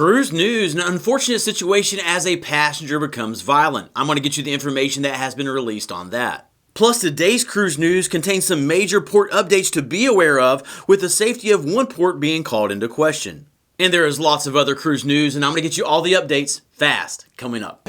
Cruise news, an unfortunate situation as a passenger becomes violent. I'm going to get you the information that has been released on that. Plus, today's cruise news contains some major port updates to be aware of, with the safety of one port being called into question. And there is lots of other cruise news, and I'm going to get you all the updates fast coming up.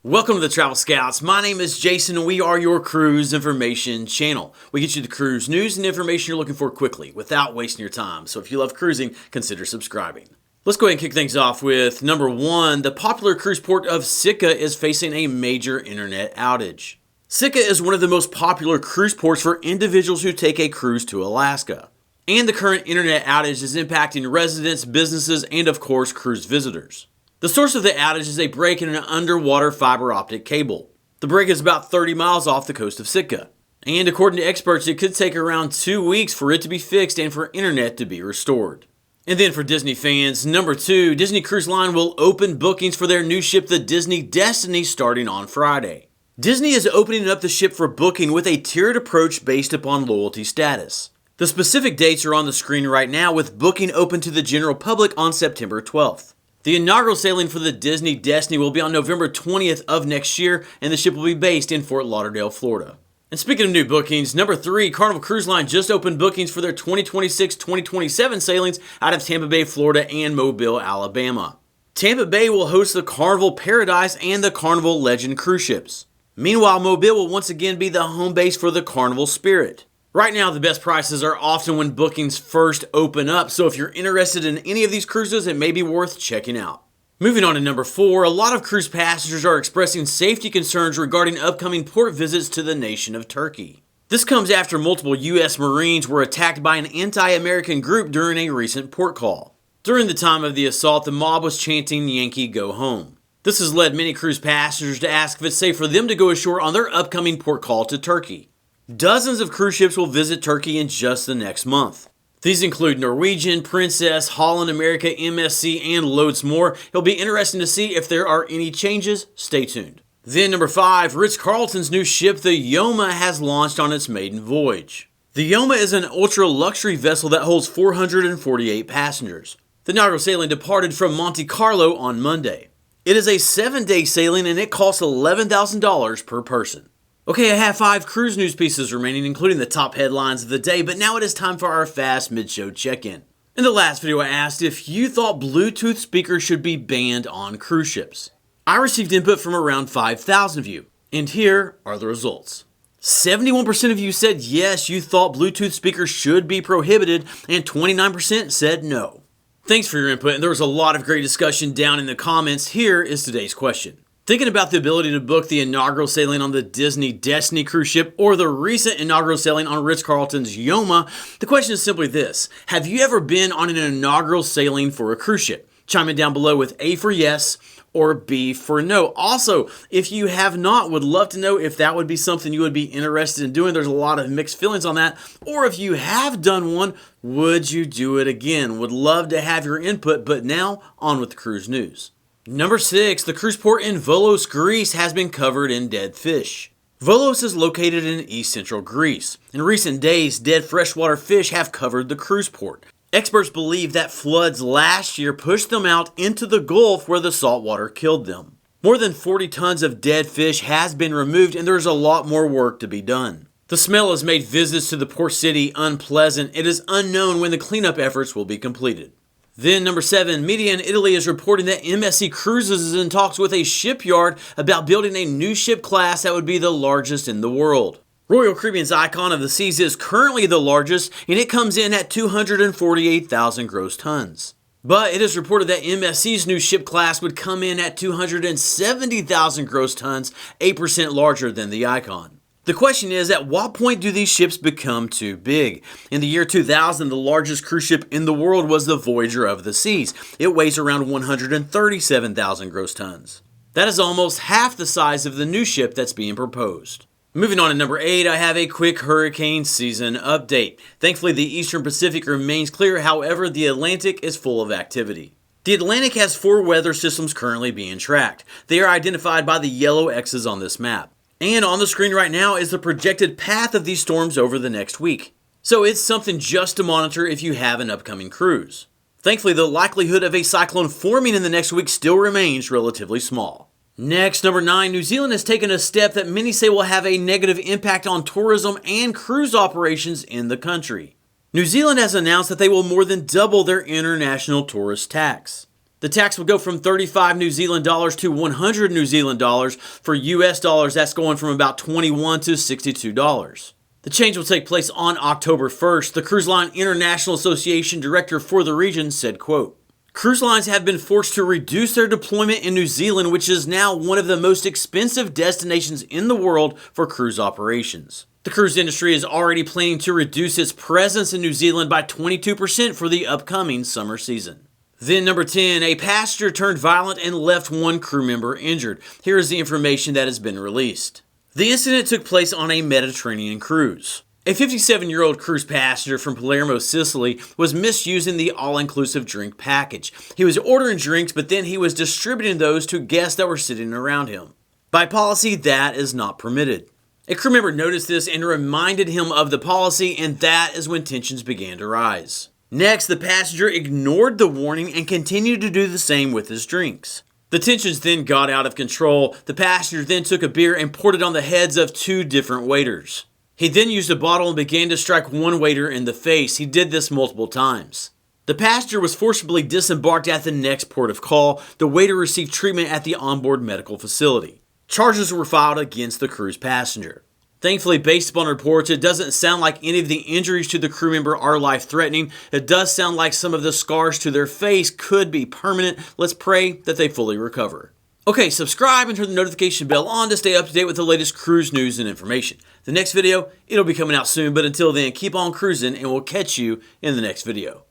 Welcome to the Travel Scouts. My name is Jason and we are your cruise information channel. We get you the cruise news and information you're looking for quickly without wasting your time. So if you love cruising, consider subscribing. Let's go ahead and kick things off with number one. The popular cruise port of 𝗥𝗃 is facing a major internet outage. 𝗥𝗃 is one of the most popular cruise ports for individuals who take a cruise to Alaska. And the current internet outage is impacting residents, businesses, and of course cruise visitors. The source of the outage is a break in an underwater fiber optic cable. The break is about 30 miles off the coast of 𝗥𝗃. And according to experts, it could take around 2 weeks for it to be fixed and for internet to be restored. And then for Disney fans, number two, Disney Cruise Line will open bookings for their new ship, the Disney Destiny, starting on Friday. Disney is opening up the ship for booking with a tiered approach based upon loyalty status. The specific dates are on the screen right now, with booking open to the general public on September 12th. The inaugural sailing for the Disney Destiny will be on November 20th of next year, and the ship will be based in Fort Lauderdale, Florida. And speaking of new bookings, number three, Carnival Cruise Line just opened bookings for their 2026-2027 sailings out of Tampa Bay, Florida and Mobile, Alabama. Tampa Bay will host the Carnival Paradise and the Carnival Legend cruise ships. Meanwhile, Mobile will once again be the home base for the Carnival Spirit. Right now, the best prices are often when bookings first open up, so if you're interested in any of these cruises, it may be worth checking out. Moving on to number four, a lot of cruise passengers are expressing safety concerns regarding upcoming port visits to the nation of Turkey. This comes after multiple U.S. Marines were attacked by an anti-American group during a recent port call. During the time of the assault, the mob was chanting "Yankee, go home." This has led many cruise passengers to ask if it's safe for them to go ashore on their upcoming port call to Turkey. Dozens of cruise ships will visit Turkey in just the next month. These include Norwegian, Princess, Holland America, MSC, and loads more. It'll be interesting to see if there are any changes. Stay tuned. Then number five, Ritz Carlton's new ship, the 𝗂𝗵𝗃, has launched on its maiden voyage. The 𝗂𝗵𝗃 is an ultra-luxury vessel that holds 448 passengers. The inaugural sailing departed from Monte Carlo on Monday. It is a 7-day sailing and it costs $11,000 per person. Okay, I have 5 cruise news pieces remaining, including the top headlines of the day, but now it is time for our fast mid-show check-in. In the last video, I asked if you thought Bluetooth speakers should be banned on cruise ships. I received input from around 5,000 of you, and here are the results. 71% of you said yes, you thought Bluetooth speakers should be prohibited, and 29% said no. Thanks for your input, and there was a lot of great discussion down in the comments. Here is today's question. Thinking about the ability to book the inaugural sailing on the Disney Destiny cruise ship or the recent inaugural sailing on Ritz Carlton's 𝗂𝗵𝗃, the question is simply this. Have you ever been on an inaugural sailing for a cruise ship? Chime in down below with A for yes or B for no. Also, if you have not, would love to know if that would be something you would be interested in doing. There's a lot of mixed feelings on that. Or if you have done one, would you do it again? Would love to have your input, but now on with the cruise news. Number 6, the cruise port in Volos, Greece has been covered in dead fish. Volos is located in east central Greece. In recent days, dead freshwater fish have covered the cruise port. Experts believe that floods last year pushed them out into the Gulf where the salt water killed them. More than 40 tons of dead fish has been removed and there's a lot more work to be done. The smell has made visits to the port city unpleasant. It is unknown when the cleanup efforts will be completed. Then number 7, media in Italy is reporting that MSC Cruises is in talks with a shipyard about building a new ship class that would be the largest in the world. Royal Caribbean's Icon of the Seas is currently the largest and it comes in at 248,000 gross tons. But it is reported that MSC's new ship class would come in at 270,000 gross tons, 8% larger than the Icon. The question is, at what point do these ships become too big? In the year 2000, the largest cruise ship in the world was the Voyager of the Seas. It weighs around 137,000 gross tons. That is almost half the size of the new ship that's being proposed. Moving on to number 8, I have a quick hurricane season update. Thankfully, the Eastern Pacific remains clear, however, the Atlantic is full of activity. The Atlantic has 4 weather systems currently being tracked. They are identified by the yellow X's on this map. And on the screen right now is the projected path of these storms over the next week. So it's something just to monitor if you have an upcoming cruise. Thankfully, the likelihood of a cyclone forming in the next week still remains relatively small. Next, number 9, New Zealand has taken a step that many say will have a negative impact on tourism and cruise operations in the country. New Zealand has announced that they will more than double their international tourist tax. The tax will go from 35 New Zealand dollars to 100 New Zealand dollars. For US dollars, that's going from about $21 to $62. The change will take place on October 1st. The Cruise Line International Association director for the region said, quote, "Cruise lines have been forced to reduce their deployment in New Zealand, which is now one of the most expensive destinations in the world for cruise operations. The cruise industry is already planning to reduce its presence in New Zealand by 22% for the upcoming summer season." Then number 10, a passenger turned violent and left one crew member injured. Here is the information that has been released. The incident took place on a Mediterranean cruise. A 57-year-old cruise passenger from Palermo, Sicily, was misusing the all-inclusive drink package. He was ordering drinks, but then he was distributing those to guests that were sitting around him. By policy, that is not permitted. A crew member noticed this and reminded him of the policy, and that is when tensions began to rise. Next, the passenger ignored the warning and continued to do the same with his drinks. The tensions then got out of control. The passenger then took a beer and poured it on the heads of 2 different waiters. He then used a bottle and began to strike one waiter in the face. He did this multiple times. The passenger was forcibly disembarked at the next port of call. The waiter received treatment at the onboard medical facility. Charges were filed against the cruise passenger. Thankfully, based upon reports, it doesn't sound like any of the injuries to the crew member are life-threatening. It does sound like some of the scars to their face could be permanent. Let's pray that they fully recover. Okay, subscribe and turn the notification bell on to stay up to date with the latest cruise news and information. The next video, it'll be coming out soon, but until then, keep on cruising and we'll catch you in the next video.